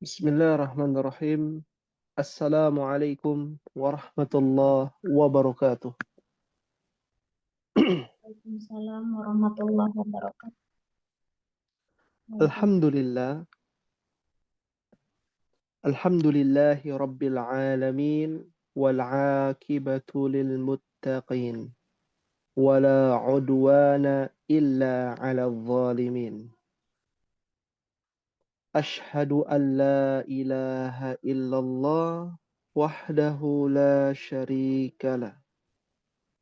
Bismillahirrahmanirrahim. Assalamualaikum warahmatullahi wabarakatuh. Waalaikumsalam warahmatullahi wabarakatuh. Alhamdulillah. Alhamdulillahi rabbil alamin. Wal aqibatu lil muttaqin. Wala udwana illa ala zalimin. Ashhadu an la ilaha illallah wahdahu la syarika lah.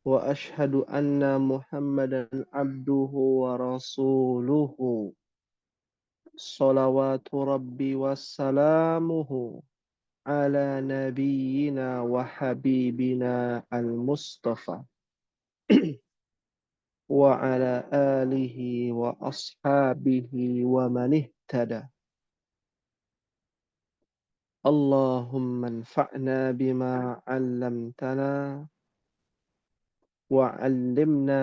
وأشهد أن محمدا عبده ورسوله صلوات ربي وسلامه على نبينا وحبيبنا المصطفى وعلى آله وأصحابه ومن اهتدى. اللهم انفعنا بما علمتنا وعلمنا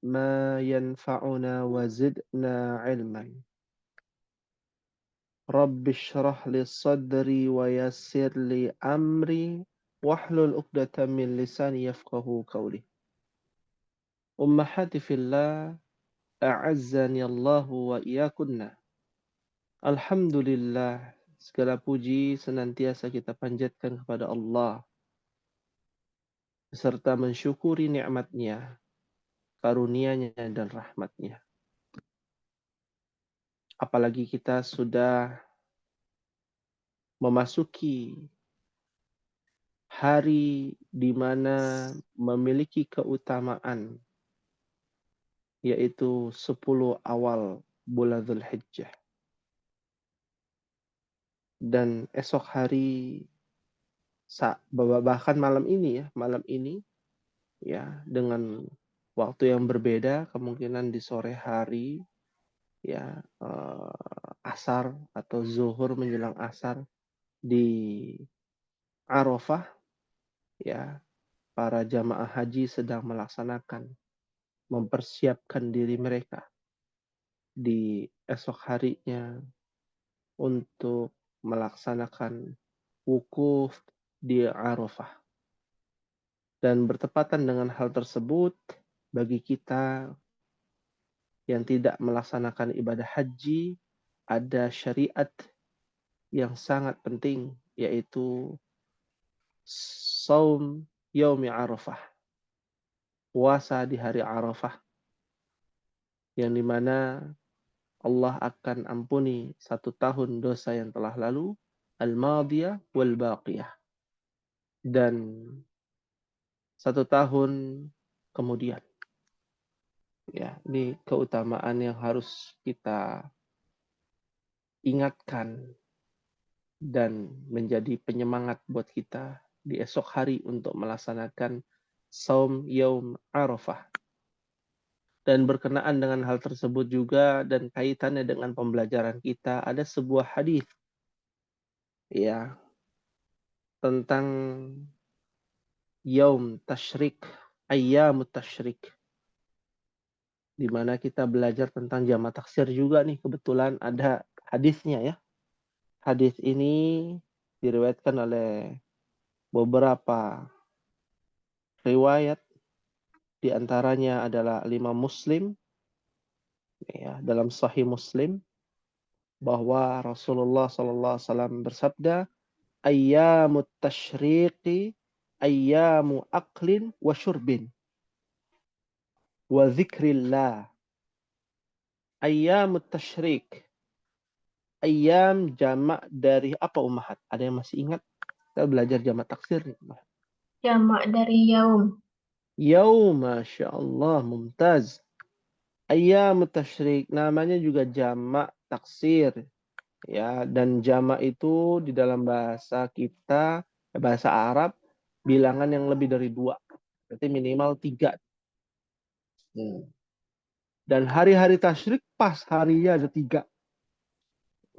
ما ينفعنا وزدنا علما. رب اشرح لي صدري ويسر لي أمري واحلل عقدة من لساني يفقه قولي. أمهاتي في الله أعزني الله وإياكن. Alhamdulillah, segala puji senantiasa kita panjatkan kepada Allah serta mensyukuri nikmat-Nya, karunia-Nya dan rahmat-Nya. Apalagi kita sudah memasuki hari di mana memiliki keutamaan, yaitu 10 awal bulan Dzulhijjah. Dan esok hari, bahkan malam ini ya, dengan waktu yang berbeda, kemungkinan di sore hari, ya, asar atau zuhur menjelang asar di Arafah, ya, para jamaah haji sedang mempersiapkan diri mereka di esok harinya untuk melaksanakan wukuf di Arafah. Dan bertepatan dengan hal tersebut, bagi kita yang tidak melaksanakan ibadah haji, ada syariat yang sangat penting, yaitu saum yaumi Arafah, puasa di hari Arafah, yang dimana Allah akan ampuni 1 tahun dosa yang telah lalu, al-madiyah wal baqiyah, dan 1 tahun kemudian. Ya, ini keutamaan yang harus kita ingatkan dan menjadi penyemangat buat kita di esok hari untuk melaksanakan saum yaum Arafah. Dan berkenaan dengan hal tersebut juga dan kaitannya dengan pembelajaran kita, ada sebuah hadis, ya, tentang yaum tasyrik, ayyamut tasyrik, di mana kita belajar tentang jamak taksir juga nih, kebetulan ada hadisnya ya. Hadis ini diriwayatkan oleh beberapa riwayat, di antaranya adalah Imam Muslim, ya, dalam Sahih Muslim, bahwa Rasulullah SAW bersabda, ayyamut tasyriqi ayyamu aklin wa syurbin wa zikrillah. Ayyamut tasyriq, ayyam jamak dari apa ummahat? Ada yang masih ingat? Kita belajar jamak taksir nih. Jamak dari yaum. Yaum, Masya Allah, mumtaz. Ayyamut tasyriq, namanya juga jamak taksir. Ya, dan jamak itu di dalam bahasa kita, bahasa Arab, bilangan yang lebih dari 2. Berarti minimal 3. Dan hari-hari tasyrik pas harinya ada 3.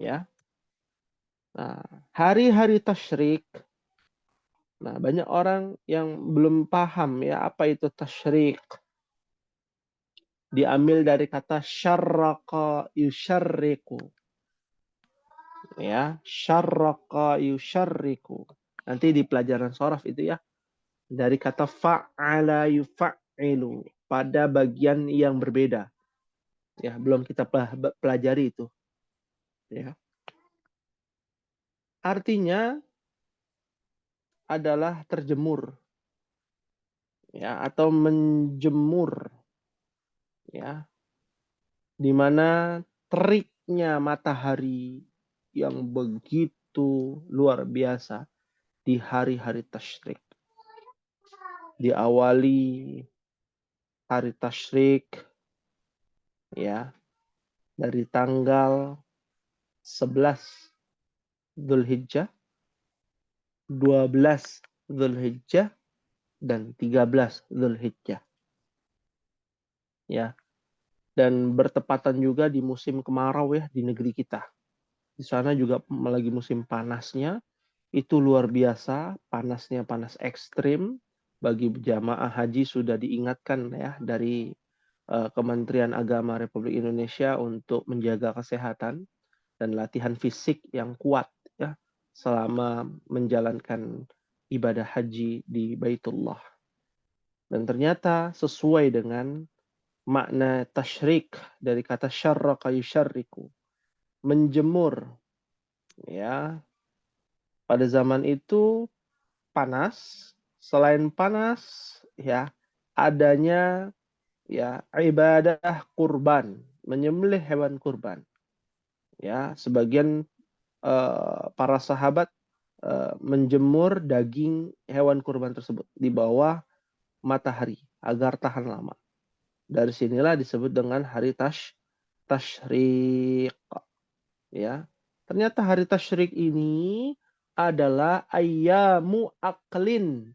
Ya. Nah, hari-hari tasyrik, nah, banyak orang yang belum paham ya apa itu tasyrik. Diambil dari kata syarraqa yusyarriqu. Ya, syarraqa yusyarriku. Nanti di pelajaran shorof itu ya, dari kata fa'ala yufa''ilu, pada bagian yang berbeda. Ya, belum kita pelajari itu. Ya. Artinya adalah terjemur, ya, atau menjemur, ya, di mana teriknya matahari yang begitu luar biasa di hari-hari tasyrik. Diawali hari tasyrik, ya, dari tanggal 11 Dzulhijjah, 12 Dzulhijjah, dan 13 Dzulhijjah. Ya, dan bertepatan juga di musim kemarau ya di negeri kita. Di sana juga lagi musim panasnya, itu luar biasa, panasnya panas ekstrim. Bagi jamaah haji sudah diingatkan ya dari Kementerian Agama Republik Indonesia untuk menjaga kesehatan dan latihan fisik yang kuat ya selama menjalankan ibadah haji di Baitullah. Dan ternyata sesuai dengan makna tasyrik dari kata syarraqa yusyarriku, menjemur, ya. Pada zaman itu panas, selain panas ya adanya ya ibadah kurban, menyembelih hewan kurban. Ya, sebagian para sahabat menjemur daging hewan kurban tersebut di bawah matahari agar tahan lama. Dari sinilah disebut dengan hari tasyrik. Ya, ternyata hari tasyrik ini adalah ayyamu aklin.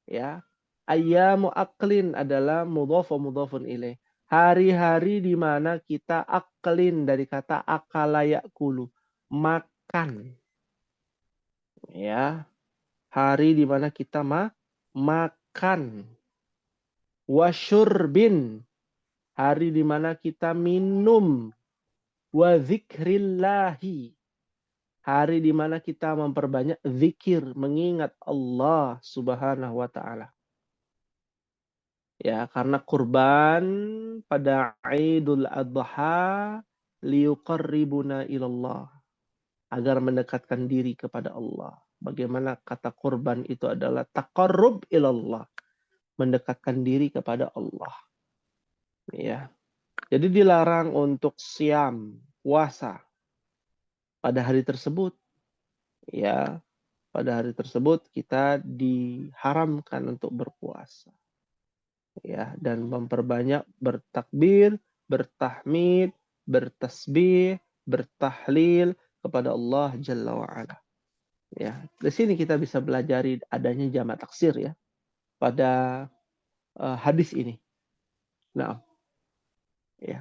Ya, ayyamu aklin adalah mudhaf wa mudhafun ilaih. Hari-hari di mana kita aklin dari kata akala yakulu, makan. Ya, hari di mana kita makan. Wasyurbin, hari di mana kita minum. Wa zikrillahi, hari di mana kita memperbanyak zikir, mengingat Allah Subhanahu wa taala. Ya, karena kurban pada Idul Adha liuqarribuna ilallah, agar mendekatkan diri kepada Allah. Bagaimana kata kurban itu adalah taqarrub ilallah, mendekatkan diri kepada Allah. Ya. Jadi dilarang untuk siam, puasa pada hari tersebut. Ya, pada hari tersebut kita diharamkan untuk berpuasa. Ya, dan memperbanyak bertakbir, bertahmid, bertasbih, bertahlil kepada Allah Jalla wa Ala. Ya, di sini kita bisa belajari adanya jamak taksir ya pada hadis ini. Nah, ya.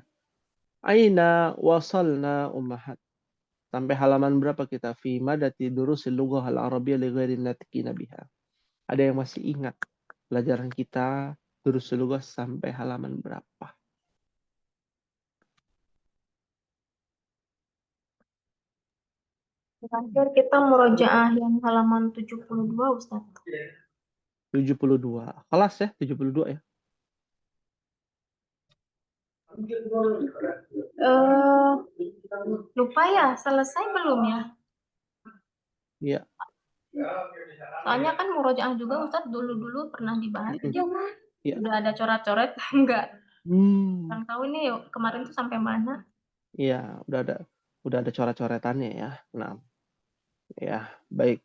Aina wasalna ummahat. Sampai halaman berapa kita? Fi madati durusil lughah al-arabiyyah li ghairi natiqina biha. Ada yang masih ingat pelajaran kita durusil lughah sampai halaman berapa? Terakhir kita murojaah yang halaman 72, Ustaz. 72. Kelas ya, 72 ya. Lupa ya, selesai belum ya? Iya. Soalnya kan murojaah juga Ustaz dulu-dulu pernah dibahas. Iya. Udah ada coret-coret enggak? Kurang tahu ini kemarin tuh sampai mana? Iya, udah ada coret-coretannya ya. Nah, ya, baik.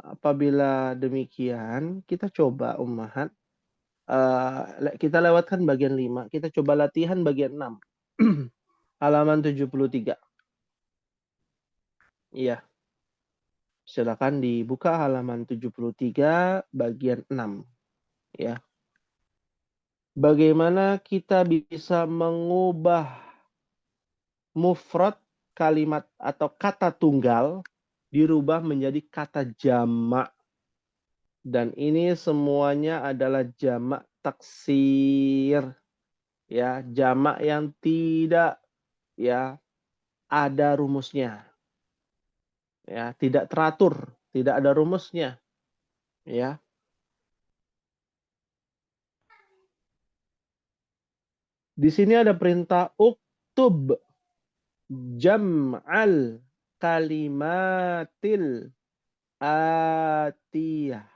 Apabila demikian, kita coba ummahat. Kita lewatkan bagian 5. Kita coba latihan bagian 6. Halaman 73. Iya. Silakan dibuka halaman 73 bagian 6. Ya. Bagaimana kita bisa mengubah mufrad kalimat atau kata tunggal dirubah menjadi kata jamak. Dan ini semuanya adalah jamak taksir. Ya, jamak yang tidak ya ada rumusnya. Ya, tidak teratur, tidak ada rumusnya. Ya. Di sini ada perintah uktub jam'al kalimatil atiyah.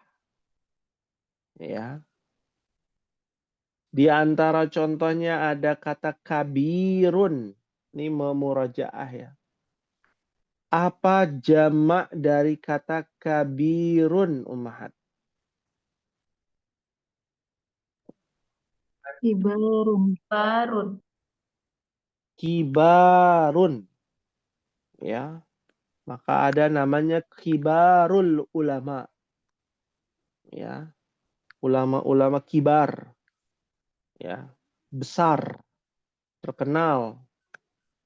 Ya. Di antara contohnya ada kata kabirun. Ini memurajaah ya. Apa jamak dari kata kabirun, Ummahat? Kibarun. Barun. Kibarun. Ya. Maka ada namanya kibarul ulama. Ya. Ulama-ulama kibar. Ya. Besar, terkenal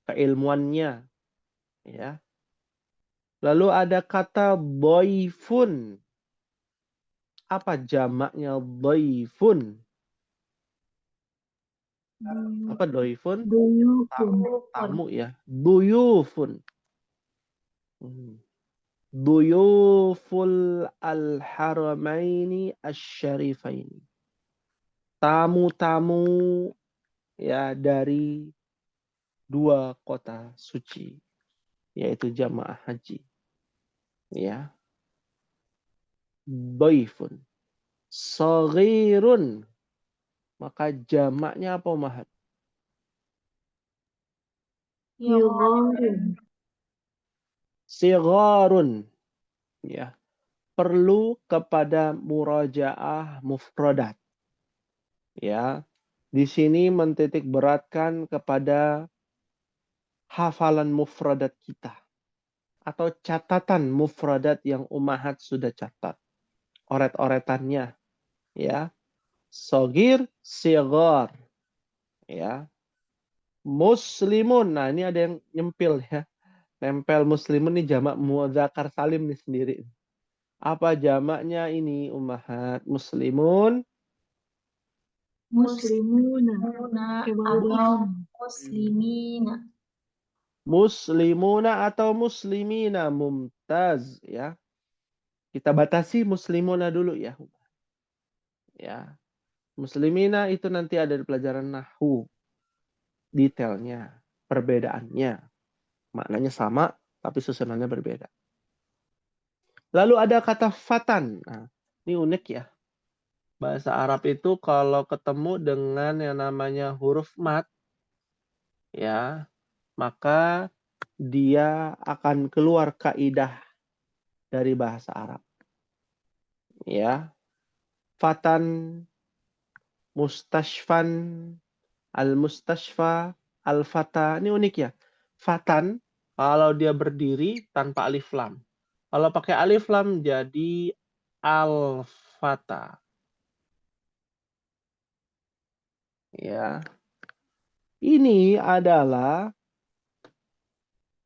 keilmuannya. Ya. Lalu ada kata boifun. Apa jamaknya boifun? Apa doifun? Duyufun. Tamu ya. Duyufun. Duyuful al-haramaini asy-syarifaini. Tamu-tamu ya dari dua kota suci, yaitu jamaah haji. Ya. Doifun. Saghirun. Maka jamaknya apa, Mahat? Yugharun. Sigharun. Ya. Perlu kepada murajaah mufradat. Ya. Di sini mentitik beratkan kepada hafalan mufradat kita. Atau catatan mufradat yang Ummahat sudah catat. Oret-oretannya. Ya. Sogir, sigar. Ya. Muslimun. Nah, ini ada yang nyempil ya. Nempel muslimun ini jamak muadzakar salim nih sendiri. Apa jamaknya ini, Ummahat? Muslimun. Muslimuna. Atau muslimina. Muslimuna atau muslimina. Mumtaz. Ya. Kita batasi muslimuna dulu ya. Ya. Muslimina itu nanti ada di pelajaran nahwu. Detailnya, perbedaannya. Maknanya sama, tapi susunannya berbeda. Lalu ada kata fatan. Nah, ini unik ya. Bahasa Arab itu kalau ketemu dengan yang namanya huruf mat, ya, maka dia akan keluar kaidah dari bahasa Arab. Ya. Fatan, mustashfan, al-mustashfa, al-fata. Ini unik ya. Fatan, kalau dia berdiri tanpa alif lam. Kalau pakai alif lam jadi al-fata. Ya. Ini adalah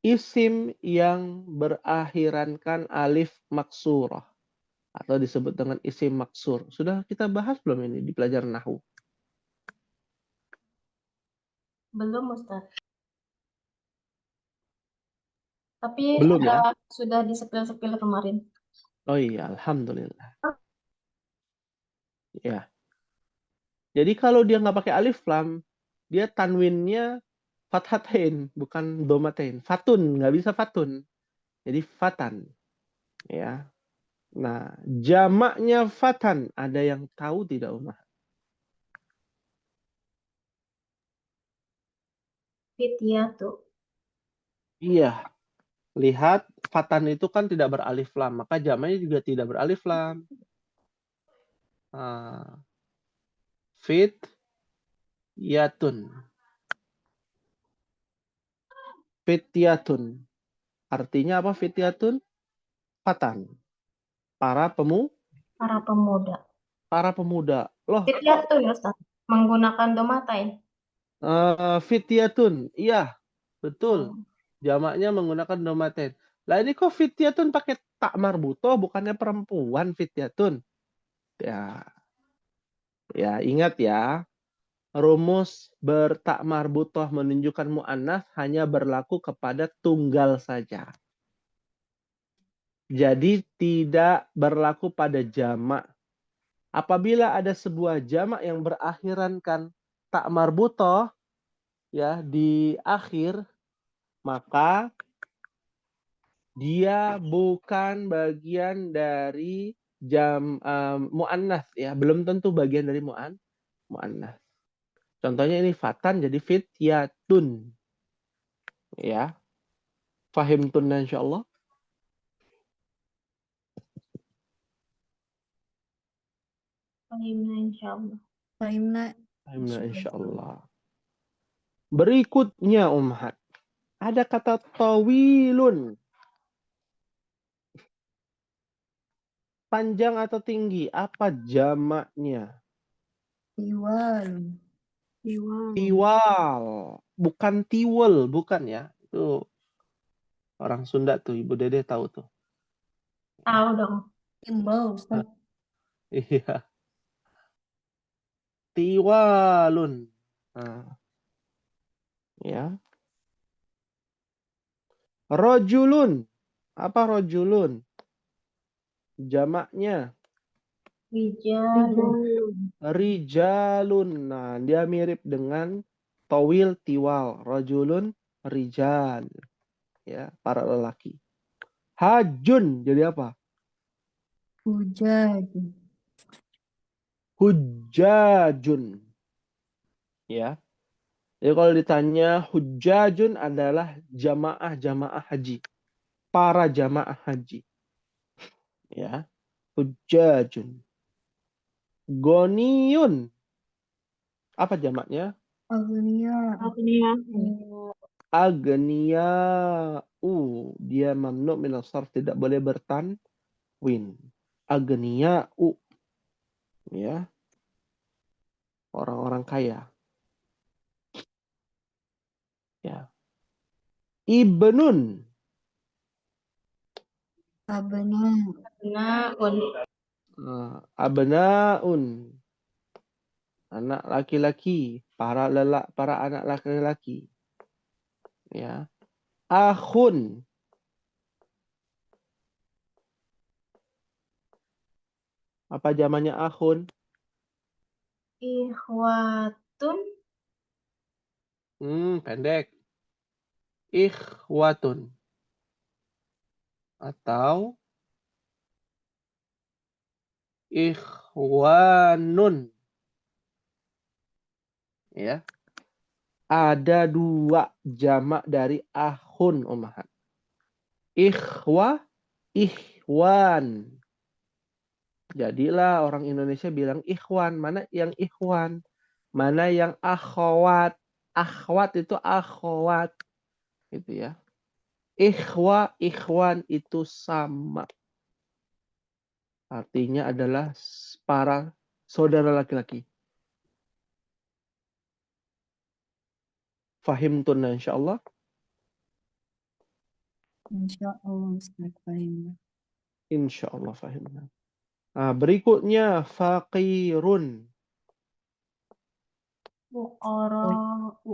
isim yang berakhirankan alif maksurah. Atau disebut dengan isim maksur. Sudah kita bahas belum ini di pelajaran nahwu? Belum, Ustaz. Tapi Belum ya? sudah disepil-sepil kemarin. Oh iya, alhamdulillah. Ya. Jadi kalau dia nggak pakai alif lam, dia tanwinnya fathatain, bukan domatain. Fatun, nggak bisa fatun. Jadi fatan. Ya. Nah, jamaknya fatan. Ada yang tahu tidak, Umar? Fityatu. Iya. Lihat, fatan itu kan tidak beralif lam. Maka jamaknya juga tidak beralif lam. Fit yatun. Fityatun. Artinya apa fityatun? Fatan. Para Para pemuda. Loh, Fityatu ya, Ustaz. Menggunakan domatain. fityatun. Iya, betul. Oh. Jamaknya menggunakan domaten. Lah ini kok fityatun pakai tak marbutoh, bukannya perempuan fityatun? Ya, ya ingat ya. Rumus bertak marbutoh menunjukkan mu'annas hanya berlaku kepada tunggal saja. Jadi tidak berlaku pada jamak. Apabila ada sebuah jamak yang berakhirankan tak marbutoh ya di akhir, maka dia bukan bagian dari mu'annath ya, belum tentu bagian dari mu'annath. Contohnya ini fatan jadi fityatun. Ya. Fahimtun insyaallah. Fahimna insyaallah. Fahimna. Fahimna insyaallah. Berikutnya umhat. Ada kata tawilun. Panjang atau tinggi? Apa jamaknya? Tiwal. Tiwal. Bukan tiwel, bukan ya. Itu orang Sunda tuh, Ibu Dede tahu tuh. Tahu dong. Timbal, Ustaz. Iya. Tiwalun. Nah, ya. Rojulun. Apa rojulun? Jamaknya. Rijal. Rijalun. Nah, dia mirip dengan tawil tiwal. Rojulun rijal. Ya, para lelaki. Hajun. Jadi apa? Hujaj. Hujajun. Ya. Jadi kalau ditanya hujajun adalah jamaah haji. Para jamaah haji. Ya. Hujajun. Goniyun. Apa jamaknya? Agniya. Agniya'u. Dia mamnu min as-sarf, tidak boleh bertanwin. Agniya'u. Ya. Orang-orang kaya. Ya. Ibnun. Abna. Naun. Abnaun. Anak laki-laki. Para anak laki-laki. Ya. Akhun. Apa zamannya akhun? Ikhwatun. Pendek. Ikhwatun. Atau ikhwanun. Ya. Ada dua jamak dari akhun, ummahat. Ikhwa, ikhwan. Jadilah orang Indonesia bilang ikhwan. Mana yang ikhwan? Mana yang akhwat? Akhwat itu akhwat. Gitu ya. Ikhwa, ikhwan itu sama. Artinya adalah para saudara laki-laki. Fahimtun insyaallah. Insyaallah, Ustaz. Fahimna. Insyaallah fahimna. Nah, berikutnya faqirun. Fuqara'u.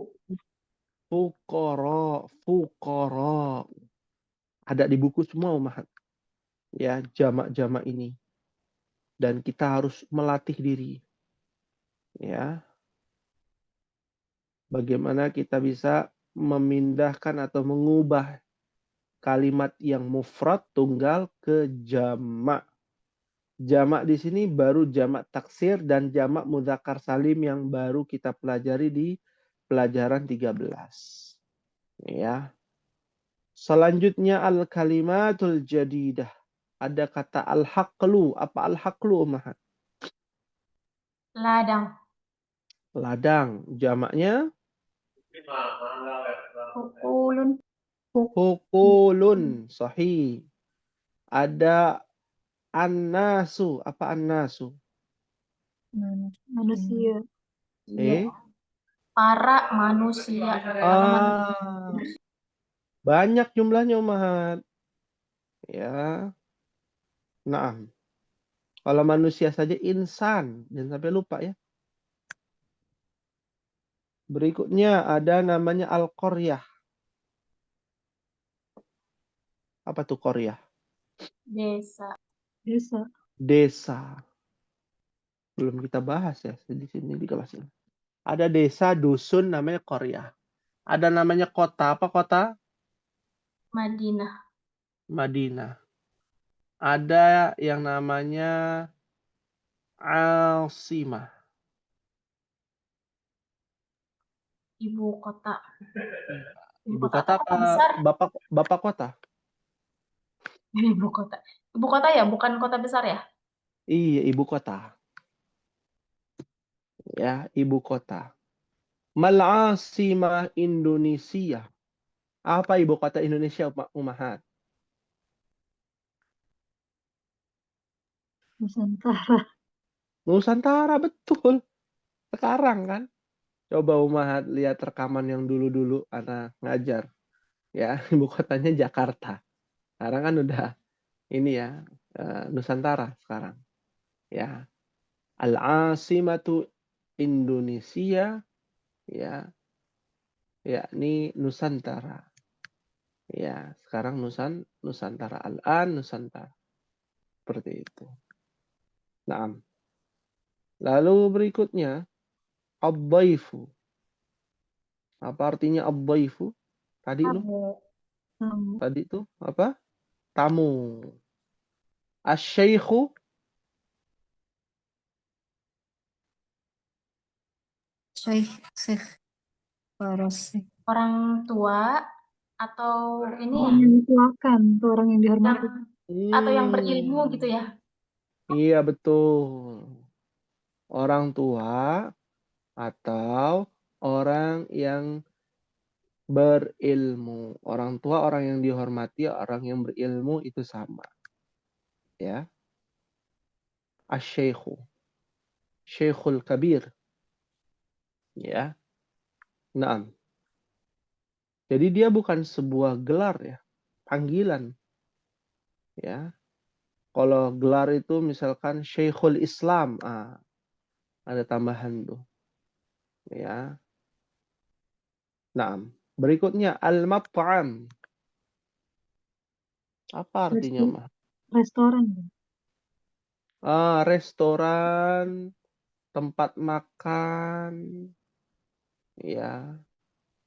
Fuqara. Ada di buku semua umat. Ya, jamak-jamak ini. Dan kita harus melatih diri. Ya. Bagaimana kita bisa memindahkan atau mengubah kalimat yang mufrad tunggal ke jamak. Jamak di sini baru jamak taksir dan jamak mudzakkar salim yang baru kita pelajari di pelajaran 13. Ya. Selanjutnya al-kalimatul jadidah. Ada kata al-haqlu. Apa al-haqlu, Umahat? Ladang. Ladang. Jamaknya? Hukulun. Hukulun. Sahih. Ada an-nasu. Apa an-nasu? Manusia. Eh? Para manusia. Banyak jumlahnya, Umahat. Ya. Naam. Kalau manusia saja insan. Jangan sampai lupa ya. Berikutnya ada namanya al-qaryah. Apa tuh qaryah? Desa. Desa. Desa. Belum kita bahas ya di sini di kelas ini. Ada desa, dusun, namanya qaryah. Ada namanya kota. Apa kota? Madinah. Madinah. Ada yang namanya Asimah. Ibu kota. Ibu kota kota apa? besar. Bapak kota? Ibu kota. Ibu kota ya, bukan kota besar ya? Iya, ibu kota. Ya, ibu kota. Mal asimah Indonesia. Apa ibu kota Indonesia, Umahat? Nusantara. Nusantara, betul. Sekarang kan. Coba Umahat lihat rekaman yang dulu-dulu anak ngajar. Ya, ibu kotanya Jakarta. Sekarang kan udah ini ya, Nusantara sekarang. Ya. Al-asimatu Indonesia, ya, yakni Nusantara. Ya, sekarang Nusantara. Al-an Nusantara. Seperti itu. Nah, lalu berikutnya ad-dhaifu. Apa artinya ad-dhaifu? Tadi itu apa? Tamu. Asy-syaikhu. Syekh Faras. Orang tua atau ini ya, Orang yang dituakan, tuh orang yang dihormati. atau yang berilmu gitu ya. Iya, betul. Orang tua atau orang yang berilmu. Orang tua, orang yang dihormati, orang yang berilmu itu sama. Ya. Asy-syaikhu. Syekhul kabir. Ya. Naam. Jadi dia bukan sebuah gelar ya, panggilan. Ya. Kalau gelar itu misalkan Syekhul Islam, ada tambahan tuh. Ya. Naam. Berikutnya al-mat'am. Apa artinya, Mah? Restoran. Restoran, tempat makan, ya,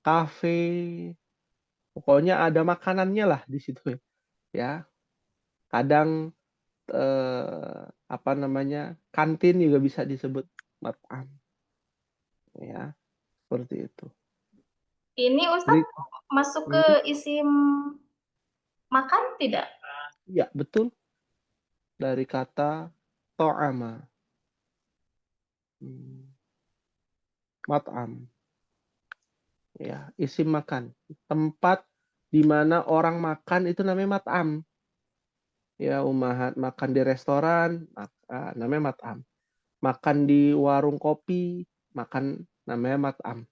kafe, pokoknya ada makanannya lah di situ ya. Kadang apa namanya, kantin juga bisa disebut mat'am, ya, seperti itu. Ini Ustadz masuk ke isim makan tidak? Ya, betul. Dari kata to'ama. Mat'am. Ya, isim makan. Tempat di mana orang makan itu namanya mat'am. Ya, Umahat makan di restoran, namanya mat'am. Makan di warung kopi, makan namanya mat'am.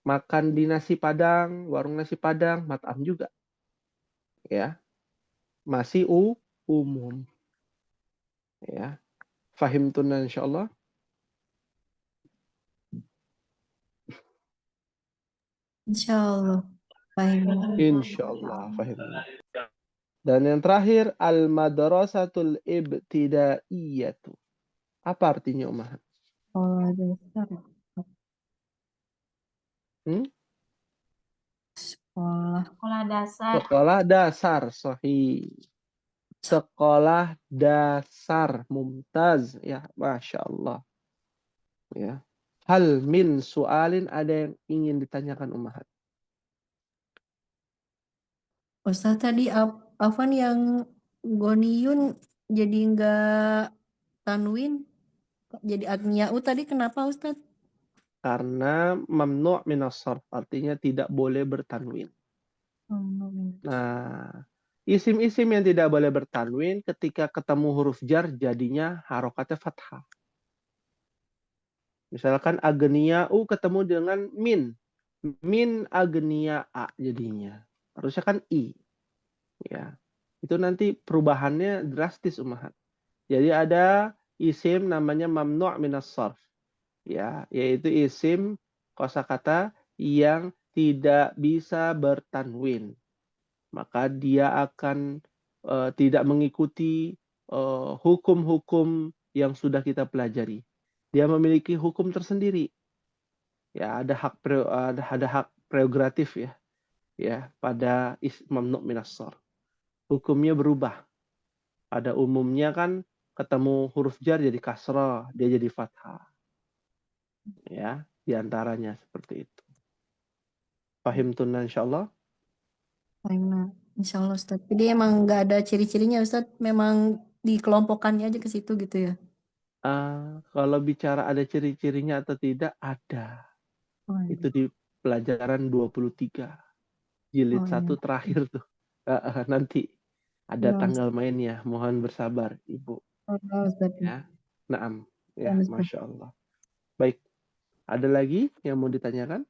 Makan di nasi padang, warung nasi padang, mat'am juga. Ya. Masih umum. Ya. Fahimtuna insyaallah. Insyaallah. Fahim. Insyaallah fahimna. Dan yang terakhir al-madrasatul ibtidaiyatu. Apa artinya, Umahat? Sekolah dasar. Sekolah dasar. Sekolah dasar, sahih. Sekolah dasar, mumtaz, ya, masya Allah. Ya. Hal min su'alin, ada yang ingin ditanyakan Umahat? Ustaz tadi Afan yang Goniyun jadi enggak tanwin, jadi Agniau tadi kenapa Ustaz? Karena mamnu' minas sarf, artinya tidak boleh bertanwin. Nah, isim-isim yang tidak boleh bertanwin ketika ketemu huruf jar jadinya harokatnya fathah. Misalkan agnia'u ketemu dengan min agnia'a jadinya. Harusnya kan i. Ya. Itu nanti perubahannya drastis, Umahat. Jadi ada isim namanya mamnu' minas sarf. Ya, yaitu isim kosakata yang tidak bisa bertanwin. Maka dia akan tidak mengikuti hukum-hukum yang sudah kita pelajari. Dia memiliki hukum tersendiri. Ya, ada hak prerogatif ya pada mamnu' minas sharf. Hukumnya berubah. Pada umumnya kan ketemu huruf jar jadi kasrah, dia jadi fathah. Ya, diantaranya seperti itu. Pahim tunan insyaallah? Nah, insya Allah Ustaz. Jadi emang nggak ada ciri-cirinya Ustaz, memang dikelompokkannya aja ke situ gitu ya. Kalau bicara ada ciri-cirinya atau tidak, ada. Oh, iya. Itu di pelajaran 23. Jilid Oh, iya. 1 terakhir tuh. Nanti ada Ya, tanggal mainnya. Mohon bersabar, Ibu. oh, Ustaz. Ya. Naam. Ya, Ya, Ustaz. Masya Allah. Baik. Ada lagi yang mau ditanyakan?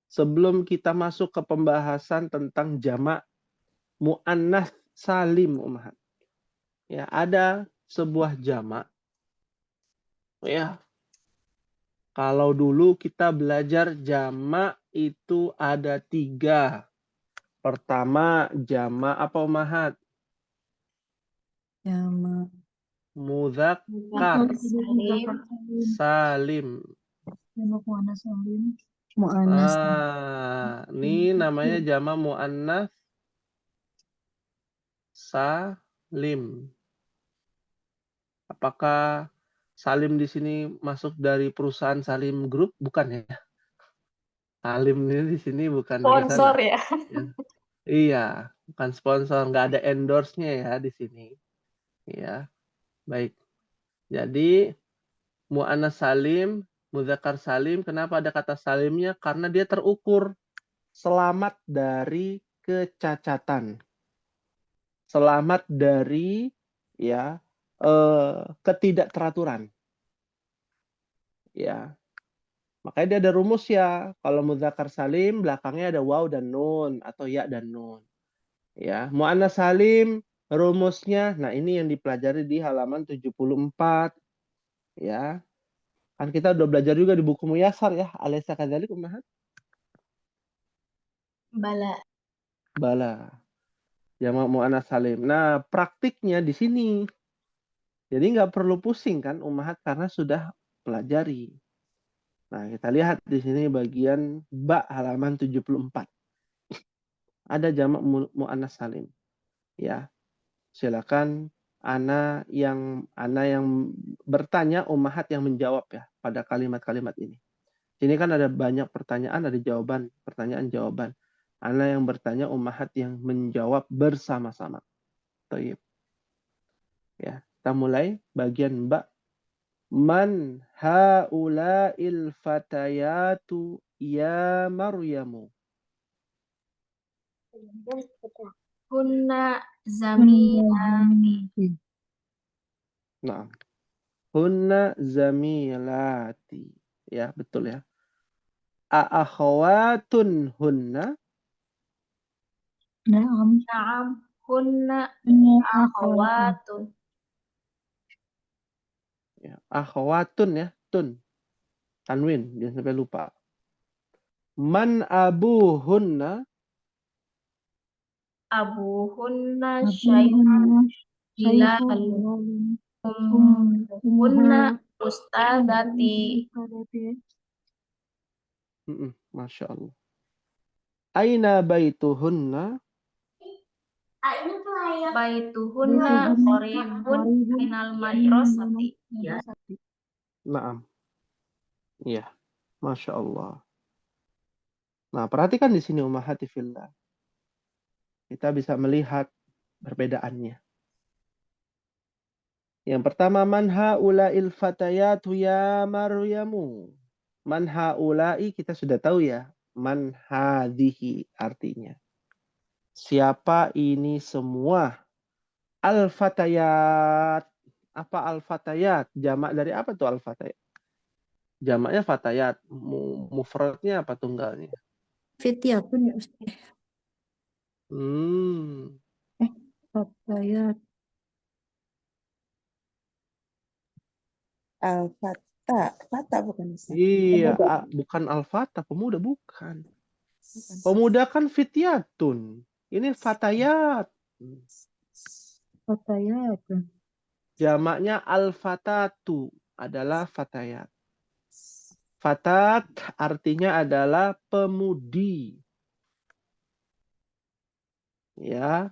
Sebelum kita masuk ke pembahasan tentang jamak mu'annas salim, Ummahat. Ya, ada sebuah jamak. Ya, kalau dulu kita belajar jamak itu ada 3. Pertama, jamak apa Ummahat? Jamak Mudzakkar salim. mu'annas Ini namanya jamak mu'annas salim. Apakah Salim di sini masuk dari perusahaan Salim Group? Bukan ya. Salim ini di sini bukan dari sana. Sponsor ya. Ya. Iya, bukan sponsor, nggak ada endorse-nya ya di sini. Ya, baik. Jadi mu'annas salim, mudzakkar salim, kenapa ada kata salimnya? Karena dia terukur selamat dari kecacatan. Selamat dari ya ketidakteraturan. Ya. Makanya dia ada rumus ya. Kalau mudzakkar salim belakangnya ada waw dan nun atau ya dan nun. Ya, muannas salim rumusnya. Nah, ini yang dipelajari di halaman 74 ya. Kan kita udah belajar juga di buku Muyassar ya. Alaysa kadzalik ummahat? Bala. Bala. Jamak muannas salim. Nah, praktiknya di sini. Jadi nggak perlu pusing kan ummahat karena sudah pelajari. Nah, kita lihat di sini bagian ba halaman 74. Ada jamak muannas salim. Ya, silakan ana yang bertanya, ummahat yang menjawab ya pada kalimat-kalimat ini. Sini kan ada banyak pertanyaan, ada jawaban, pertanyaan jawaban. Ana yang bertanya, ummahat yang menjawab bersama-sama. Taib. Ya, kita mulai bagian ba. Man haula'il fatayatu ya Maryamu. Hunna zamilati. Nah, hunna zamilati. Ya, betul ya. Aakhawatun hunna. Naam. Na'am. Hunna akhawatun. Ya, akhawatun ya, tun. Tanwin, jangan sampai lupa. Man abuhunna. Abuhunna syai'un bilalun. Hunna ustadzati. Masya Allah. Aina baituhunna. Baituhunna qaribun minal madrasati. Ya. Naam. Iya, Masya Allah. Nah, perhatikan di sini ummahati fillah. Kita bisa melihat perbedaannya. Yang pertama, man haula'il fatayatu ya Maryamu. Man haula'i kita sudah tahu ya. Man hadhihi artinya. Siapa ini semua? Al-fatayat. Apa al-fatayat? Jamak dari apa tuh al-fatayat? Jamaknya fatayat. Mufradnya apa tunggalnya? Fityatun ya Ustaz. Fatayat. Fata bukan Ustaz. Iya, bukan al-fata, pemuda bukan. Pemuda kan fityatun. Ini fatayat. Fatayat. Jamaknya al-fatatu adalah fatayat. Fatat artinya adalah pemudi. Ya.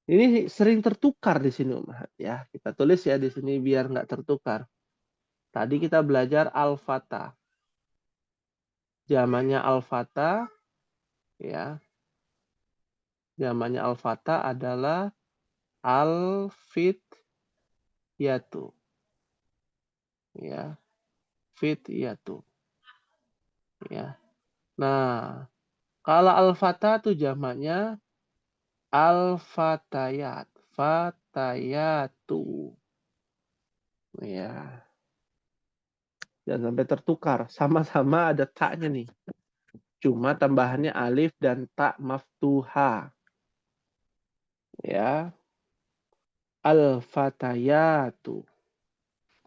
Ini sering tertukar di sini Umahat ya. Kita tulis ya di sini biar nggak tertukar. Tadi kita belajar al-fata. Jamaknya al-fata ya. Jamaknya al-fata adalah al-fityatu. Ya. Fityatu. Ya. Nah, kalau al-fata itu jamaknya al-fatayat. Fatayatu. Ya. Jangan sampai tertukar. Sama-sama ada taknya nih. Cuma tambahannya alif dan tak maftuha. Ya. Al-fatayatu.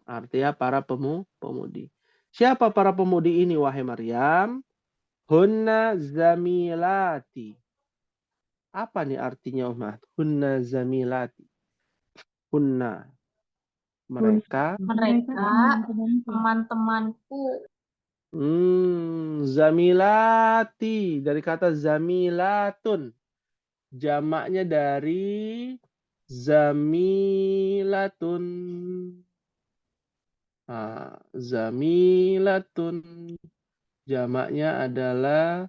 Artinya para pemudi. Siapa para pemudi ini wahai Maryam? Hunna zamilati. Apa nih artinya Umat? Hunna zamilati. Hunna. Mereka. Teman-temanku. Zamilati. Dari kata zamilatun. Jamaknya dari zamilatun. Nah, zamilatun. Jamaknya adalah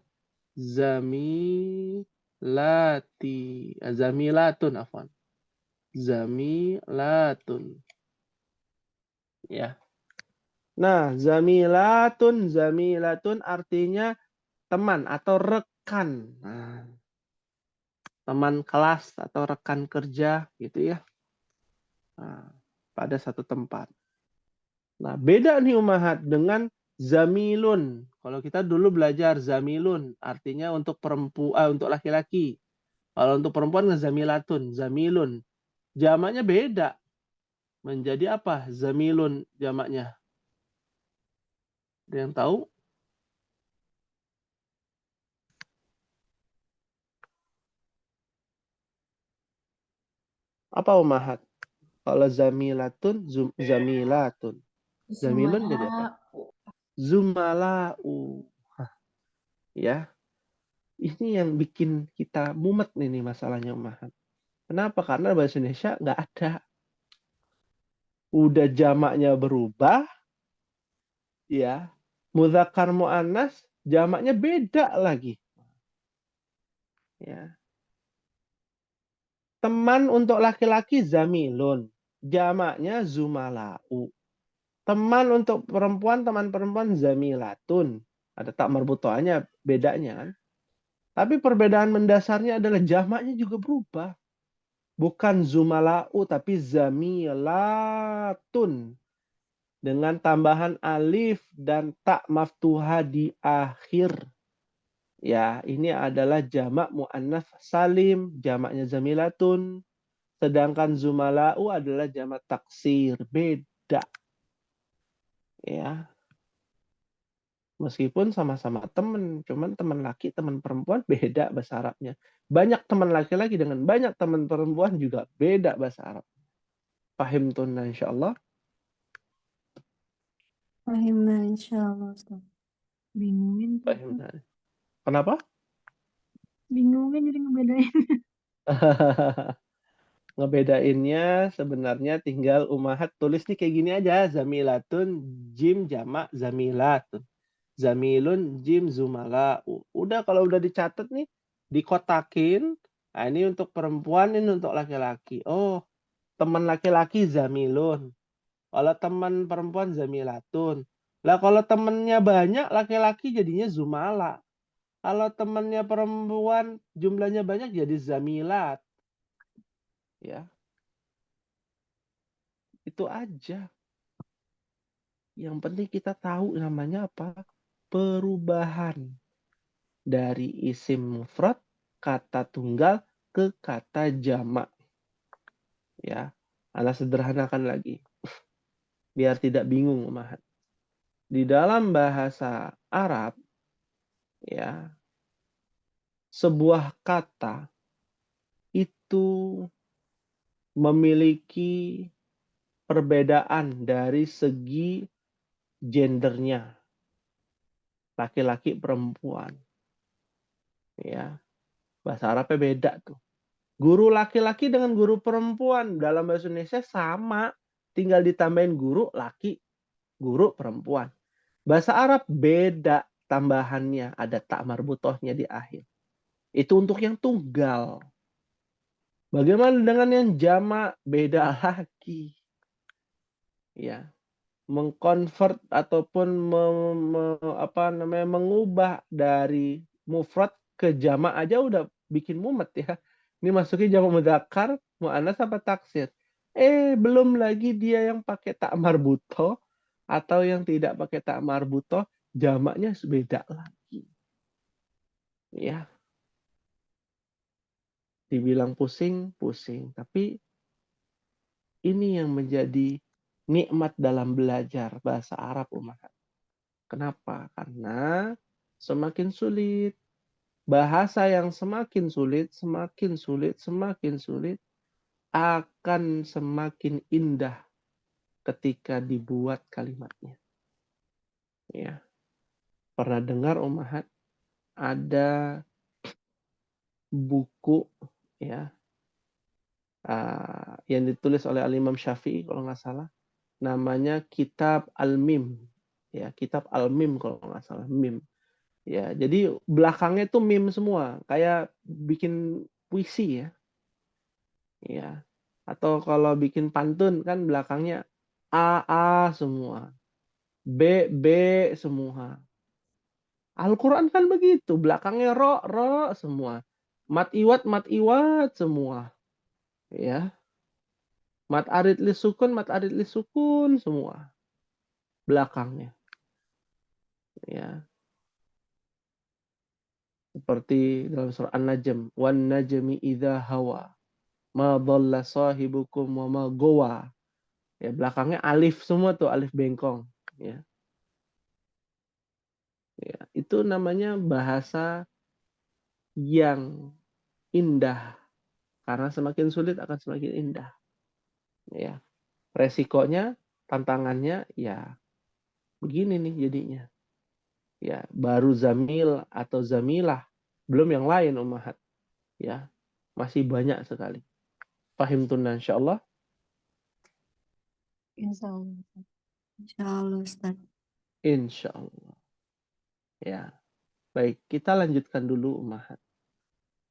zamilati. Zamilatun, afwan. Zamilatun. Ya. Nah, zamilatun artinya teman atau rekan. Nah, teman kelas atau rekan kerja gitu ya. Nah, pada satu tempat. Nah, beda nih Umahat dengan zamilun. Kalau kita dulu belajar zamilun, artinya untuk perempuan, untuk laki-laki. Kalau untuk perempuan zamilatun, zamilun. Jamaknya beda. Menjadi apa? Zamilun jamaknya. Ada yang tahu? Apa Umahat? Kalau zamilatun, zamilatun. Zamilun jadi apa? Zumala'u. Ya. Ini yang bikin kita mumet nih masalahnya Umahat. Kenapa? Karena bahasa Indonesia nggak ada. Udah jamaknya berubah, ya. Mudzakkar muannas jamaknya beda lagi. Ya. Teman untuk laki-laki zamilun, jamaknya zumala'u. Teman untuk perempuan, teman perempuan zamilatun. Ada tak marbutohnya bedanya kan. Tapi perbedaan mendasarnya adalah jamaknya juga berubah. Bukan zumala'u tapi zamilatun. Dengan tambahan alif dan tak maftuha di akhir. Ya, ini adalah jamak mu'annats salim, jamaknya zamilatun. Sedangkan zumala'u adalah jamak taksir, beda. Ya. Meskipun sama-sama teman, cuman teman laki, teman perempuan beda bahasa Arabnya. Banyak teman laki-laki dengan banyak teman perempuan juga beda bahasa Arab. Paham tunna insyaallah? Fahimna insyaallah Ustaz. Bingungin tuh. Paham. Kenapa? Bingungin jadi ngebedain. Ngebedainnya sebenarnya tinggal Umahat tulis nih kayak gini aja. Zamilatun jim jamak zamilatun. Zamilun jim zumala. Udah kalau udah dicatat nih, dikotakin. Nah, ini untuk perempuan, ini untuk laki-laki. Oh, teman laki-laki zamilun. Kalau teman perempuan zamilatun. Lah kalau temennya banyak laki-laki jadinya zumala. Kalau temannya perempuan jumlahnya banyak jadi zamilat. Ya. Itu aja. Yang penting kita tahu namanya apa? Perubahan dari isim mufrad, kata tunggal ke kata jamak. Ya, Ana sederhanakan lagi. Biar tidak bingung, Umahat. Di dalam bahasa Arab, ya, sebuah kata itu memiliki perbedaan dari segi gendernya, laki-laki perempuan. Ya, bahasa Arabnya beda tuh. Guru laki-laki dengan guru perempuan dalam bahasa Indonesia sama, tinggal ditambahin guru laki, guru perempuan. Bahasa Arab beda tambahannya, ada tak marbutohnya di akhir. Itu untuk yang tunggal. Bagaimana dengan yang jamak? Beda lagi. Ya, mengkonvert ataupun mengubah dari mufrad ke jamak aja udah bikin mumet ya. Ini masuknya jamak mudzakkar, muannats apa taksir. Belum lagi dia yang pakai tak marbutoh atau yang tidak pakai tak marbutoh, jamaknya beda lagi. Ya. Dibilang pusing, pusing. Tapi ini yang menjadi nikmat dalam belajar bahasa Arab, umat. Kenapa? Karena semakin sulit. Bahasa yang semakin sulit, semakin sulit, semakin sulit, akan semakin indah ketika dibuat kalimatnya. Ya. Pernah dengar, umat, ada buku ya yang ditulis oleh Al-Imam Syafi'i kalau nggak salah, namanya Kitab Al-Mim. Ya, Kitab Al-Mim kalau nggak salah, Mim. Ya, jadi belakangnya itu mim semua, kayak bikin puisi ya. Ya. Atau kalau bikin pantun kan belakangnya A semua. B semua. Al-Qur'an kan begitu, belakangnya ro semua. Mat iwat semua. Ya. Mat arid li sukun semua. Belakangnya. Ya. Seperti dalam surah An-Najm, wan najmi idza hawa ma dhalla sahibukum wa ma gowa. Ya, belakangnya alif semua tuh, alif bengkong, ya. Ya, itu namanya bahasa yang indah. Karena semakin sulit akan semakin indah. Ya. Resikonya, tantangannya ya begini nih jadinya. Ya, baru zamil atau zamilah, belum yang lain ummahat. Ya. Masih banyak sekali. Fahim tunna insyaallah. Insyaallah. Insyaallah, Ustaz. Insyaallah. Ya. Baik, kita lanjutkan dulu ummahat.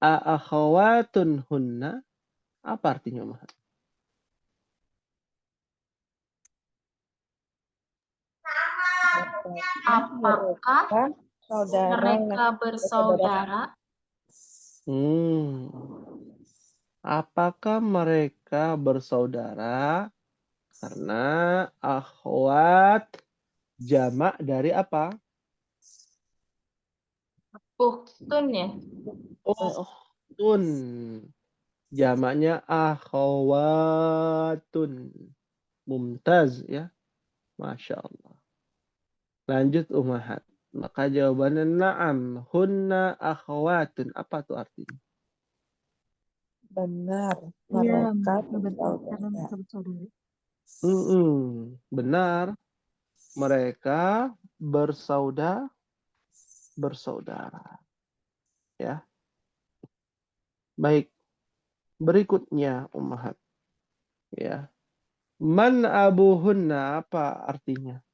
Akhawatun hunna, apa artinya ummahat? Apakah saudara mereka bersaudara? Apakah mereka bersaudara? Karena akhwat jamak dari apa? Ukhtun ya? Ukhtun. Jamaknya akhwatun. Mumtaz ya. Masya Allah. Lanjut ummahat. Maka jawabannya na'am. Hunna akhwatun. Apa tuh artinya? benar Iya, mereka betul. bersaudara. Benar. Mereka bersaudara. Ya. Baik. Berikutnya ummahat. Ya. Man abuhunna, apa artinya?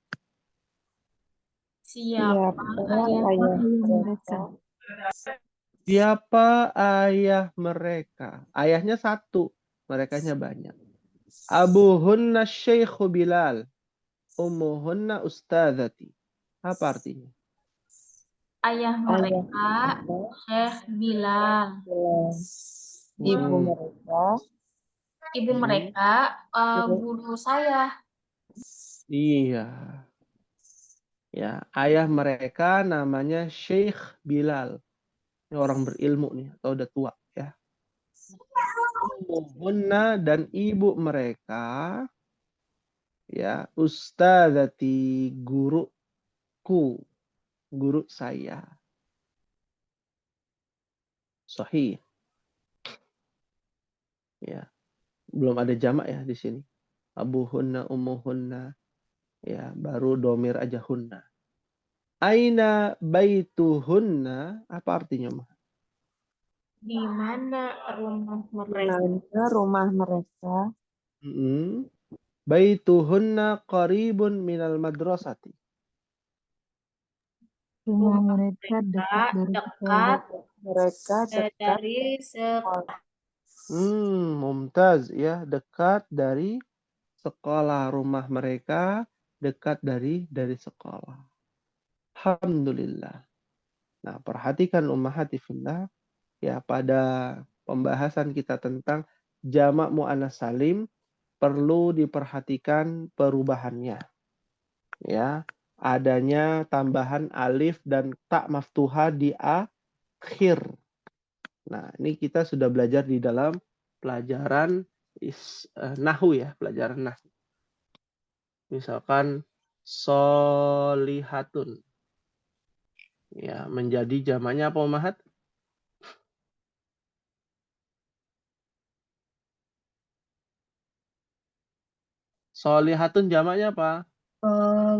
Siapa ayah ayah mereka? Siapa ayah mereka? Ayahnya satu, merekanya banyak. Abuhunna Syekhu Bilal. Ummuhunna Ustadzati. Apa artinya? ayah mereka Syekh Bilal. Ibu mereka Ibu mereka guru saya. Iya. Ya, ayah mereka namanya Syekh Bilal. Ini orang berilmu nih, atau udah tua ya. Ummuhunna, dan ibu mereka ya Ustadzati, guruku, guru saya. Sahih. Ya, belum ada jamak ya di sini. Abuhunna, ummuhunna. Ya, baru domir aja hunna. Aina baituhunna, apa artinya, Ma? Di mana rumah Di mereka? mana rumah mereka? Baituhunna qaribun minal madrasati. Rumah Rumah mereka dekat dari sekolah. dekat Mereka dekat dari sekolah. Mumtaz ya, dekat dari sekolah. Rumah mereka dekat dari sekolah. Alhamdulillah. Nah, perhatikan ummahati fillah ya, pada pembahasan kita tentang jamak muannats salim perlu diperhatikan perubahannya. Ya, adanya tambahan alif dan ta maftuha di akhir. Nah, ini kita sudah belajar di dalam pelajaran nahu ya, pelajaran nahu. Misalkan solihatun. Ya, menjadi jamaknya apa, Mahat? Solihatun jamaknya apa?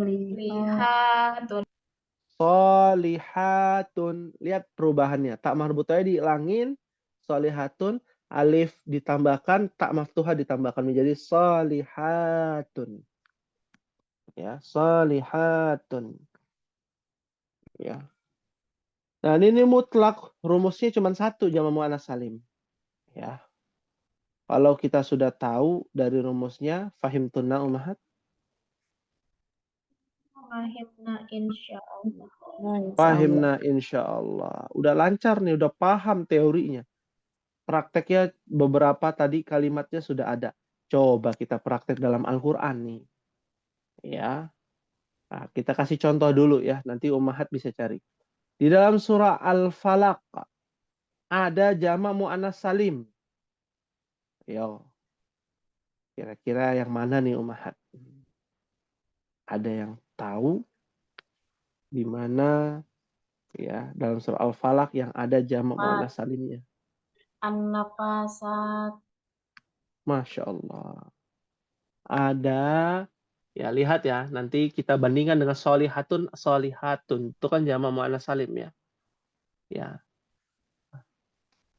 lihat Solihatun. Lihat perubahannya. Tak marbutanya dihilangin. Solihatun. Alif ditambahkan. Tak maftuha ditambahkan menjadi solihatun. Ya, solihatun. Ya. Nah, ini mutlak. Rumusnya cuma satu, jamak muannats salim. Ya. Kalau kita sudah tahu dari rumusnya, fahimtunna ummahat? Fahimna insya Allah. Nah, insya Allah. Fahimna insyaallah. Udah lancar nih, udah paham teorinya. Prakteknya beberapa tadi kalimatnya sudah ada. Coba kita praktek dalam Al-Quran nih. Ya. Nah, kita kasih contoh dulu ya. Nanti ummahat bisa cari. Di dalam surah Al-Falaq ada jamak muannats salim. Yo. Kira-kira yang mana nih ummahat? Ada yang tahu di mana ya dalam surah Al-Falaq yang ada jamak muannats salimnya? An-nafasat. Masya Allah. Ada, ya lihat ya, nanti kita bandingkan dengan solihatun, solihatun. Itu kan jamak muannats salim ya. Ya.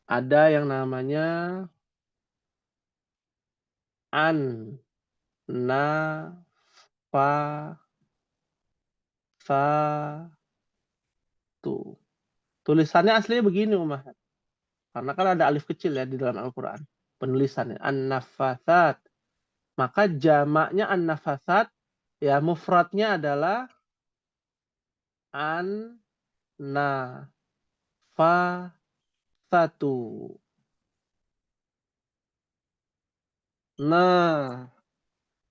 Ada yang namanya an, na, fa, tu. Tulisannya aslinya begini, Umar. Karena kan ada alif kecil ya di dalam Al-Quran. Penulisannya an-nafasat. Maka jamaknya an-nafasat, ya mufradnya adalah an-nafasatu. Nah,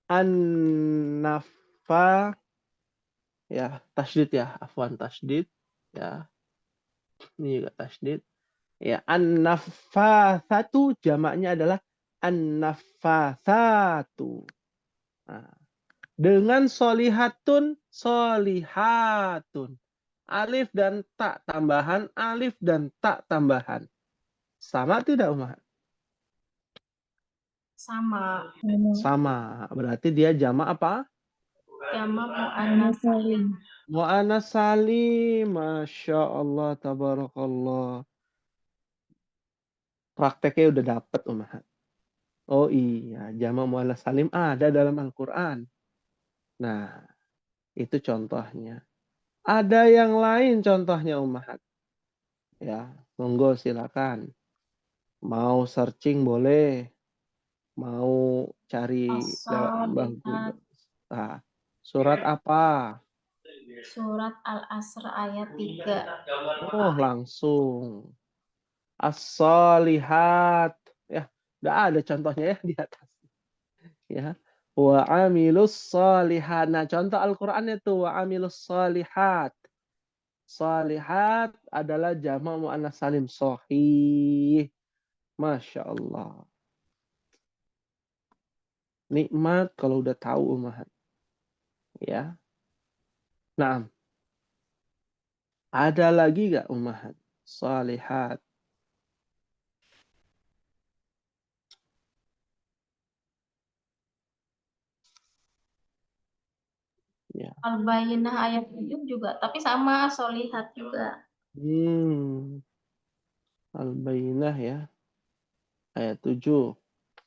an-nafa, ya tasydid ya, afwan tasydid. Ya, ini juga tasydid. Ya, an-nafasatu jamaknya adalah an-nafasatu. Nah, dengan solihatun, solihatun. Alif dan tak tambahan, alif dan tak tambahan. Sama tidak, Umar? Sama. Sama. Berarti dia jamak apa? Jamak muannats salim. Mu'annas salim. Masya Allah, tabarakallah. Prakteknya udah dapet, Umar. Oh iya, jamak mu'annas salim ada dalam Al-Quran. Nah, itu contohnya. Ada yang lain contohnya, Ummahat. Ya, monggo silakan. Mau searching boleh. Mau cari lewat Mbah Google. Nah, surat apa? Surat Al-Asr ayat 3. Oh, langsung. As-solihat. Ya, udah ada contohnya ya di atas. Ya. Wa amilus solihat. Nah, contoh Al-Qur'an itu wa amilus solihat. Solihat adalah jamak muannats salim sahih. Masya Allah. Nikmat kalau udah tahu umahat. Ya. Nah, ada lagi gak umahat? Solihat. Ya. Al-Bayyinah ayat 7 juga, tapi sama Sholihat juga. Al-Bayyinah ya. Ayat 7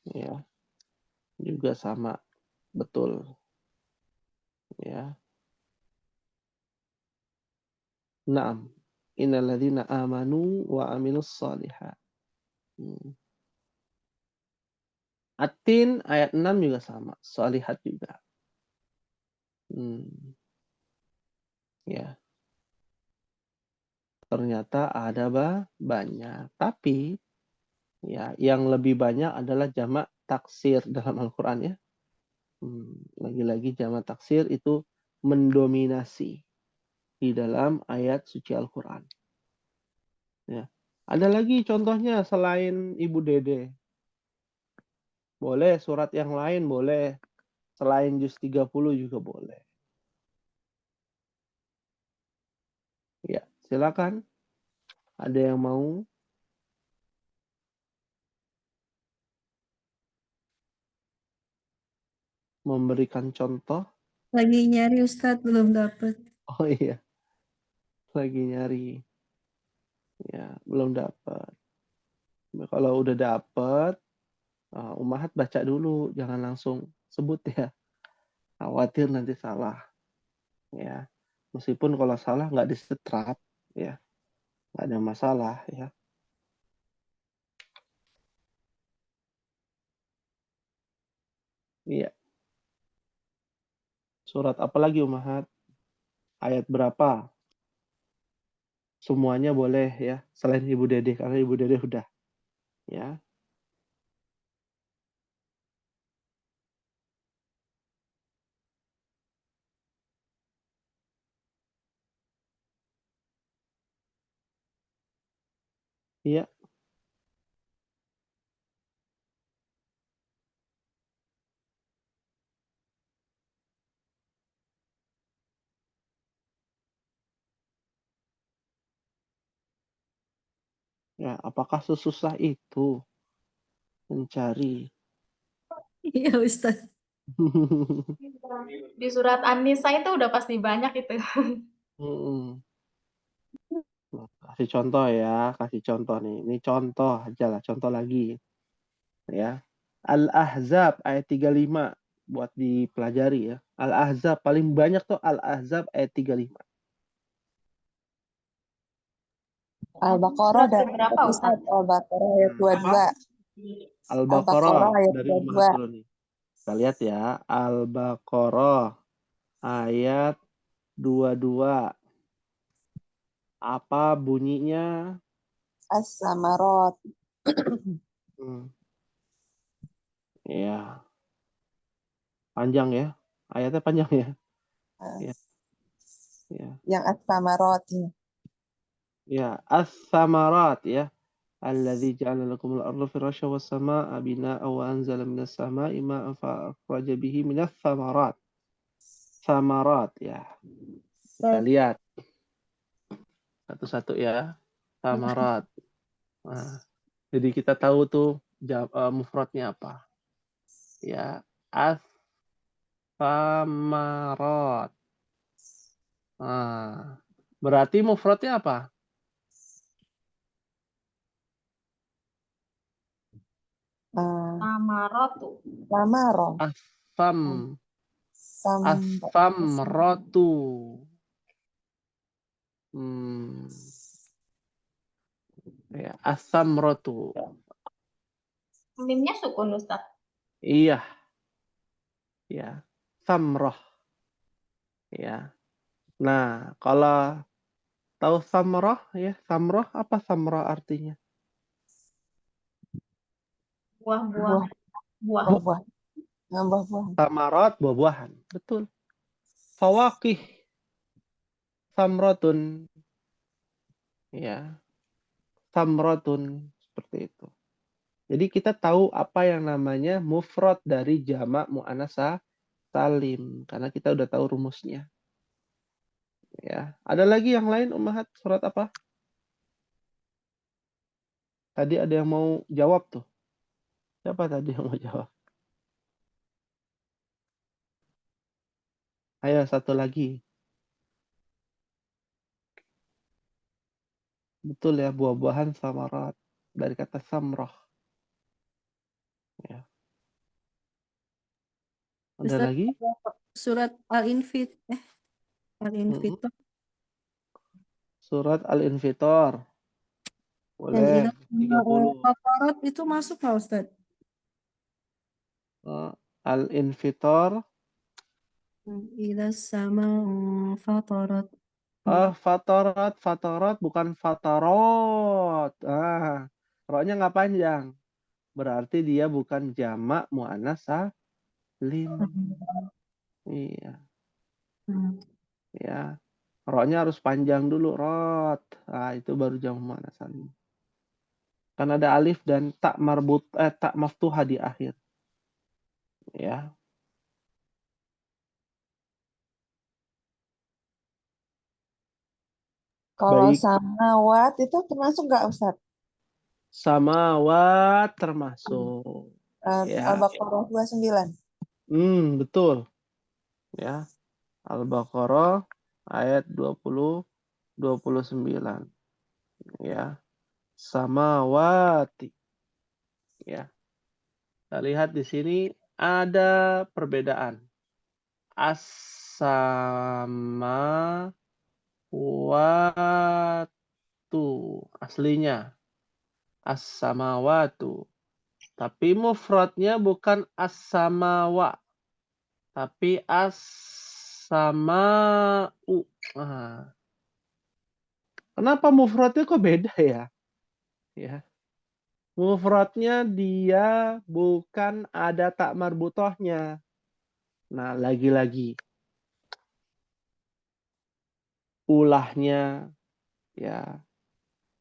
ya. Juga sama. Betul. Ya. Naam. Innalladzina amanu wa amilus shalihat. At-Tin ayat 6 juga sama. Shalihat juga. Ya. Ternyata ada banyak. Tapi ya yang lebih banyak adalah jamak taksir dalam Al-Quran ya. Lagi-lagi jamak taksir itu mendominasi di dalam ayat suci Al-Quran. Ya. Ada lagi contohnya selain Ibu Dede. Boleh surat yang lain boleh. Selain juz 30 juga boleh. Ya, silakan. Ada yang mau? Memberikan contoh? Lagi nyari Ustadz, belum dapet. Oh iya. Lagi nyari. Ya, belum dapat. Kalau udah dapat, Ummahat baca dulu, jangan langsung sebut ya. Khawatir nanti salah. Ya. Meskipun kalau salah nggak disetrap, ya. Nggak ada masalah ya. Iya. Surat apa lagi Ummahat? Ayat berapa? Semuanya boleh ya, selain Ibu Dede karena Ibu Dede udah. Ya. Iya. Ya, apakah sesusah itu mencari? Iya Ustadz. Di surat An-Nisa itu udah pasti banyak itu. Kasih contoh ya, kasih contoh nih. Ini contoh aja lah, contoh lagi. Ya. Al-Ahzab ayat 35 buat dipelajari ya. Al-Ahzab paling banyak tuh Al-Ahzab ayat 35. Al-Baqarah Surat berapa Ustaz? Al-Baqarah ayat 22. Al-Baqarah ayat dari 22. Ummahat dulu nih. Kita lihat ya, Al-Baqarah ayat 22. Apa bunyinya? As-Samarot. Ya. Panjang ya. Ayatnya panjang ya. Ya. Ya. Yang As-Samarot. Ya, as-samarat ya. Alladzi ja'ala lakumul arda firasya was samaa'a binaa'a wa anzala minas samaa'i ma'an fa akhraja bihi minas samarat. Samarat ya. Kita lihat satu-satu ya. Samarat. Nah, jadi kita tahu tuh mufradnya apa. Ya, as-samarat. Nah, berarti mufradnya apa? Samaratu. Samaro. Asam. Sam. As-samratu. Ya, as-samratu. Mimnya sukun Ustaz. Iya. Ya. Samroh. Ya. Nah, kalau tahu samroh ya, samroh apa samroh artinya? Buah-buah. Buah. Buah-buah. Buah-buah. Samarot buah-buahan. Betul. Fawakih samrotun. Ya. Samrotun seperti itu. Jadi kita tahu apa yang namanya mufrad dari jamak muannats salim karena kita udah tahu rumusnya. Ya. Ada lagi yang lain Ummahat surat apa? Tadi ada yang mau jawab tuh. Siapa tadi yang mau jawab? Ayo satu lagi. Betul ya, buah-buahan samarat. Dari kata samrah. Ya. Ada Ustaz, lagi? surat Al-Infitor. Surat Al-Infitor. Dan Boleh. 30. Fafarat itu masuk nggak Ustaz? Al-Infitor. Idza sama fatarat. Fatarat bukan fatarot. Roknya nggak panjang. Berarti dia bukan jamak muannas salim. Iya, ya. Roknya harus panjang dulu, rot. Itu baru jamak muannas salim. Kan ada alif dan tak maftuha di akhir. Ya. Kalau Baik. samawat itu termasuk nggak Ustaz? Samawat termasuk. Ya. Al-Baqarah 29. Betul. Ya. Al-Baqarah ayat 29. Ya. Samawati. Ya. Kita lihat di sini ada perbedaan. As-samawatu aslinya as-samawatu. Tapi mufradnya bukan as-samawa, tapi as-samau. Kenapa mufradnya kok beda ya? Ya. Mufradnya dia bukan ada tak marbutohnya. Nah, lagi-lagi ulahnya ya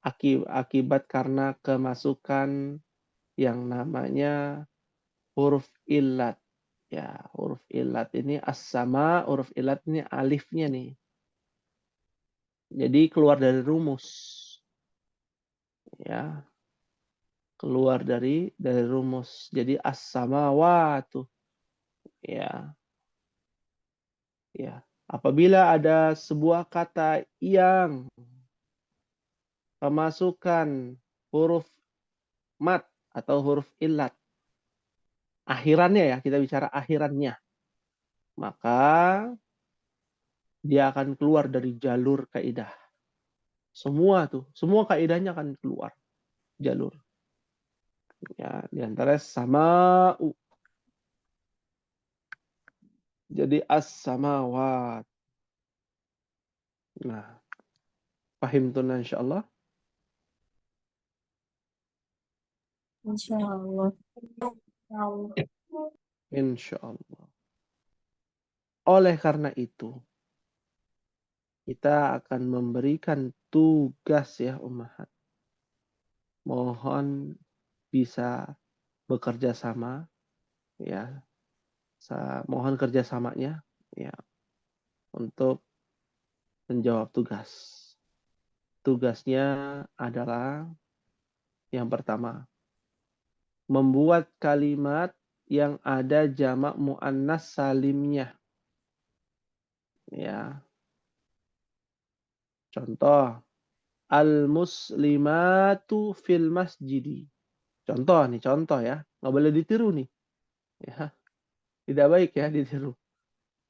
akibat karena kemasukan yang namanya huruf illat. Ya, huruf illat ini as-sama, huruf illat ini alifnya nih. Jadi keluar dari rumus. Ya, keluar dari rumus. Jadi as-samawatu. Ya. Ya. Apabila ada sebuah kata yang kemasukan huruf mat atau huruf illat, akhirannya ya, kita bicara akhirannya, maka dia akan keluar dari jalur kaidah. Semua kaidahnya akan keluar jalur. Ya, diantara sama'u. Jadi as-samawat. Nah, paham tuh insyaallah. Insyaallah. Insyaallah. Oleh karena itu, kita akan memberikan tugas ya ummahat. Mohon bisa bekerja sama ya. Mohon kerjasamanya ya untuk menjawab tugas. Tugasnya adalah yang pertama, membuat kalimat yang ada jamak muannas salimnya. Ya. Contoh, al-muslimatu fil masjidi. Contoh ya. Nggak boleh ditiru nih. Ya. Tidak baik ya ditiru.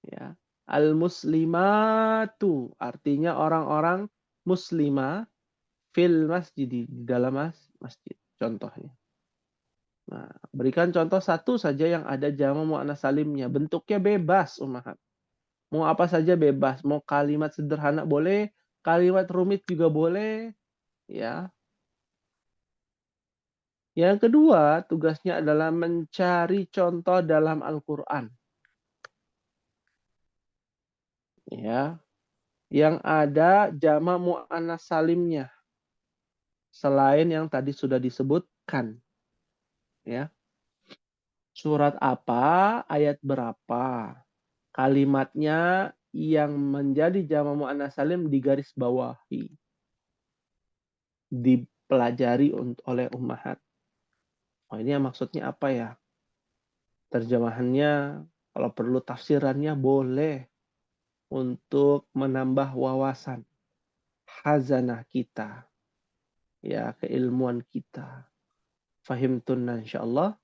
Ya. Al-muslimatu artinya orang-orang muslimah fil masjidi di dalam masjid. Contohnya. Nah, berikan contoh satu saja yang ada jamak muannas salimnya. Bentuknya bebas, ummahat. Mau apa saja bebas. Mau kalimat sederhana boleh, kalimat rumit juga boleh, ya. Yang kedua, tugasnya adalah mencari contoh dalam Al-Qur'an. Ya. Yang ada jamak muannas salimnya. Selain yang tadi sudah disebutkan. Ya. Surat apa, ayat berapa, kalimatnya yang menjadi jamak muannas salim digaris bawahi, dipelajari oleh ummahat. Oh, ini maksudnya apa ya? Terjemahannya, kalau perlu tafsirannya boleh. untuk menambah wawasan hazanah kita, ya, keilmuan kita. Fahimtunna insyaallah.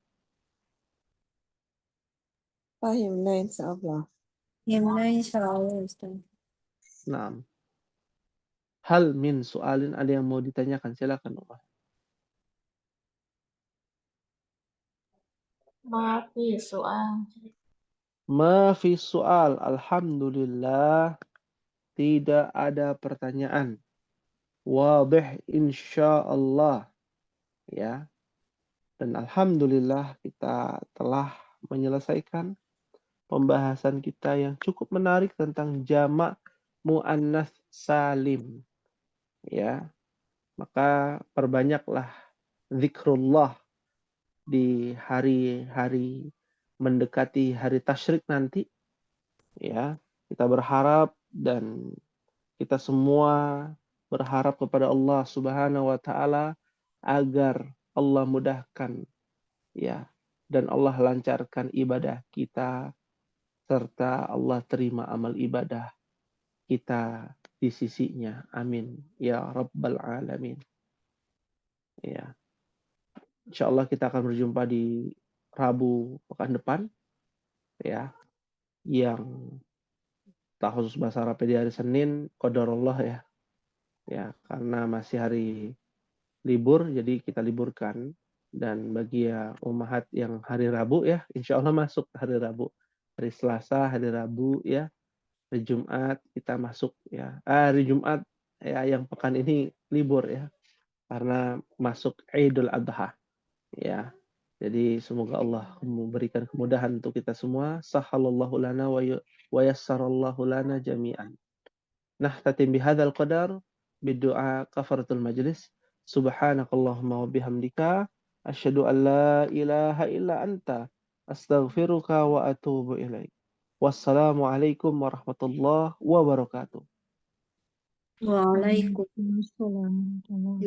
Fahimna insyaallah. Gimana insyaallah Ustaz. Naam. Hal min soalin, ada yang mau ditanyakan? Silakan, Umar. Mafi soal. Ma fi soal. Alhamdulillah, tidak ada pertanyaan. Wadih insyaallah, ya. Dan alhamdulillah kita telah menyelesaikan pembahasan kita yang cukup menarik tentang jamak muannats salim, ya. Maka perbanyaklah zikrullah di hari-hari mendekati hari tasyrik nanti, ya. Kita berharap dan kita semua berharap kepada Allah Subhanahu wa taala agar Allah mudahkan, ya, dan Allah lancarkan ibadah kita serta Allah terima amal ibadah kita di sisinya. Amin ya rabbal alamin. Ya. Insyaallah kita akan berjumpa di Rabu pekan depan, ya, yang tak khusus bahasa Arab di hari Senin, qadarullah, ya. Ya, karena masih hari libur, jadi kita liburkan. Dan bagi ya umahat yang hari Rabu, ya, insya Allah masuk hari Rabu. Hari Selasa, hari Rabu, ya. Hari Jumat kita masuk, ya. Hari Jumat, ya, yang pekan ini libur, ya. Karena masuk Idul Adha, ya. Jadi semoga Allah memberikan kemudahan untuk kita semua. Sahalallahu lana wa yassarallahu lana jami'an. Nahtatim bihadzal qadar bidu'a kafaratul majlis. Subhanakallahumma wa bihamdika asyhadu an la ilaha illa anta astaghfiruka wa atubu ilaik. Wassalamualaikum warahmatullahi wabarakatuh. Waalaikumsalam. Waalaikumsalam.